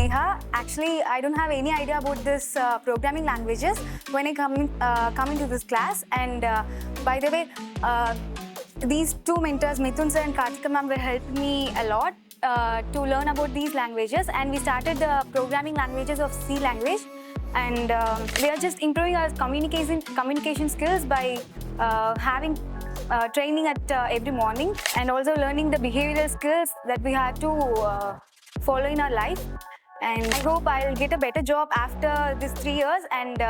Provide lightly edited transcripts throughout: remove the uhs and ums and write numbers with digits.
Neha. Actually, I don't have any idea about this programming languages when I come into this class. And by the way, these two mentors, Mithun sir and Karthika ma'am, will help me a lot to learn about these languages. And we started the programming languages of C language. And we are just improving our communication skills by having training at every morning, and also learning the behavioral skills that we have to follow in our life. And I hope I'll get a better job after these 3 years, and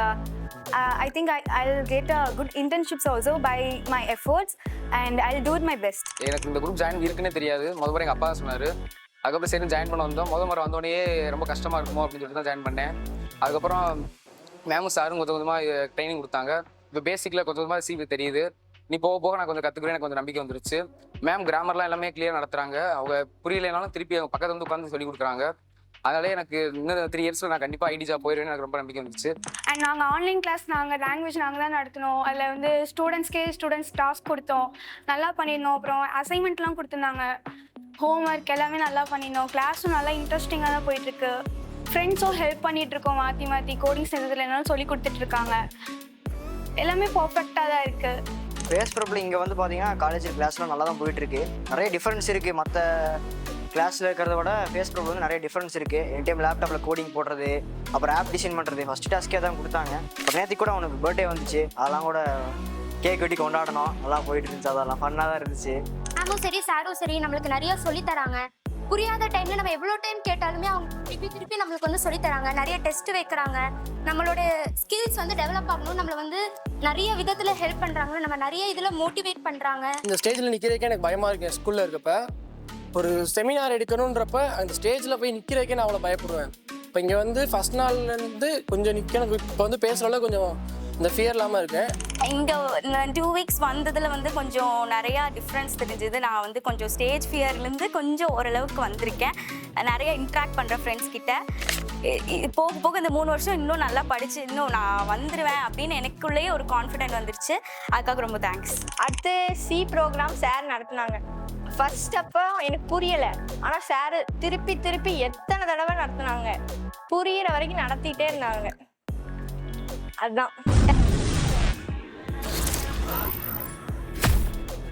I think I'll get a good internships also by my efforts, and I'll do it my best. எனக்கு இந்த group join இருக்குன்னே தெரியாது. முதல்ல எங்கள் அப்பா சொன்னார். அதுக்கப்புறம் சரி ஜாயின் பண்ண வந்தோம். முறை வந்தோடனே ரொம்ப கஷ்டமாக இருக்குமோ அப்படின்னு சொல்லிட்டு தான் ஜாயின் பண்ணேன். அதுக்கப்புறம் மேமும் சாரும் கொஞ்சம் கொஞ்சமாக ட்ரைனிங் கொடுத்தாங்க. இப்போ பேசிக்கில் கொஞ்சம் கொஞ்சமாக சிவி தெரியுது. நீ போக போக நான் கொஞ்சம் கற்றுக்கிறேன், எனக்கு கொஞ்சம் நம்பிக்கை வந்துருச்சு. மேம் கிராமர்லாம் எல்லாமே கிளியர் நடத்துகிறாங்க. அவங்க புரியலைனாலும் திருப்பி அவங்க பக்கத்தில் வந்து உட்காந்து சொல்லி கொடுக்குறாங்க. அதனாலே எனக்கு இன்னும் 3 இயர்ஸில் நான் கண்டிப்பாக ஐடி ஜாப் போயிடுவேன்னு எனக்கு ரொம்ப நம்பிக்கை வந்துருச்சு. அண்ட் நாங்கள் ஆன்லைன் கிளாஸ் லாங்குவேஜ் நாங்கள் தான் நடத்தினோம். அதில் வந்து ஸ்டூடெண்ட்ஸ் டாஸ்க் கொடுத்தோம், நல்லா பண்ணியிருந்தோம். அப்புறம் அசைன்மெண்ட்லாம் கொடுத்துருந்தாங்க, ஹோம்ஒர்க் எல்லாமே நல்லா பண்ணியிருந்தோம். கிளாஸும் நல்லா இன்ட்ரெஸ்டிங்காக தான் போயிட்டுருக்கு. ஃப்ரெண்ட்ஸும் ஹெல்ப் பண்ணிகிட்ருக்கோம், மாற்றி கோடிங் செஞ்சதில் என்னாலும் சொல்லி கொடுத்துட்ருக்காங்க. எல்லாமே பர்ஃபெக்டாக தான் இருக்குது. ஃபேஸ் ப்ராப்ளம் இங்கே வந்து பார்த்தீங்கன்னா காலேஜ் கிளாஸ்லாம் நல்லா தான் போயிட்டுருக்கு. நிறைய டிஃப்ரென்ஸ் இருக்குது. மற்ற கிளாஸில் இருக்கிறத விட ஃபேஸ் ப்ராப்ளம் வந்து நிறைய டிஃப்ரென்ஸ் இருக்குது. எனி டைம் லேப்டாப்பில் கோடிங் போடுறது, அப்புறம் ஆப் டிசைன் பண்ணுறது ஃபஸ்ட்டு டாஸ்க்கே தான் கொடுத்தாங்க. இப்போ நேற்றுக்கு கூட அவனுக்கு பர்த்டே வந்துச்சு, அதெல்லாம் கூட கேக் வெட்டி கொண்டாடணும், நல்லா போயிட்டு இருந்துச்சு. அதெல்லாம் ஃபன்னாக தான் இருந்துச்சு. மேமும் சரி சாரும் சரி நம்மளுக்கு நிறைய சொல்லித்தராங்க. புரியாத டைமில் நம்ம எவ்வளோ டைம் கேட்டாலுமே அவங்க திருப்பி நம்மளுக்கு வந்து சொல்லித்தராங்க. நிறைய டெஸ்ட் வைக்கிறாங்க. நம்மளோட ஸ்கில்ஸ் வந்து டெவலப் ஆகணும், நம்மளை வந்து நிறைய விதத்தில் ஹெல்ப் பண்ணுறாங்க. நம்ம நிறைய இதில் மோட்டிவேட் பண்ணுறாங்க. இந்த ஸ்டேஜில் நிற்கிறதுக்கே எனக்கு பயமாக இருக்கு. ஸ்கூலில் இருக்கப்போ ஒரு செமினார் எடுக்கணுன்றப்ப அந்த ஸ்டேஜில் போய் நிற்கிறதுக்கே நான் அவ்வளோ பயப்படுவேன். இப்போ இங்கே வந்து ஃபஸ்ட் நாள்லேருந்து கொஞ்சம் நிற்கணும். இப்போ வந்து பேசுகிறவங்கள கொஞ்சம் இந்த ஃபியர் இல்லாமல் இருக்கேன். இங்கே 2 வீக்ஸ் வந்ததில் வந்து கொஞ்சம் நிறையா டிஃப்ரென்ஸ் தெரிஞ்சுது. நான் வந்து கொஞ்சம் ஸ்டேஜ் ஃபியர்லேருந்து கொஞ்சம் ஓரளவுக்கு வந்திருக்கேன். நிறைய இன்ட்ராக்ட் பண்ணுறேன் ஃப்ரெண்ட்ஸ் கிட்ட. போக போக இந்த 3 வருஷம் இன்னும் நல்லா படித்து இன்னும் நான் வந்துடுவேன் அப்படின்னு எனக்குள்ளேயே ஒரு கான்ஃபிடென்ட் வந்துருச்சு. அதுக்காக ரொம்ப தேங்க்ஸ். அடுத்து சி ப்ரோக்ராம் சார் நடத்துனாங்க. ஃபர்ஸ்ட் அப்போ எனக்கு புரியலை, ஆனால் சார் திருப்பி எத்தனை தடவை நடத்துனாங்க, புரியிற வரைக்கும் நடத்திட்டே இருந்தாங்க. அதுதான்.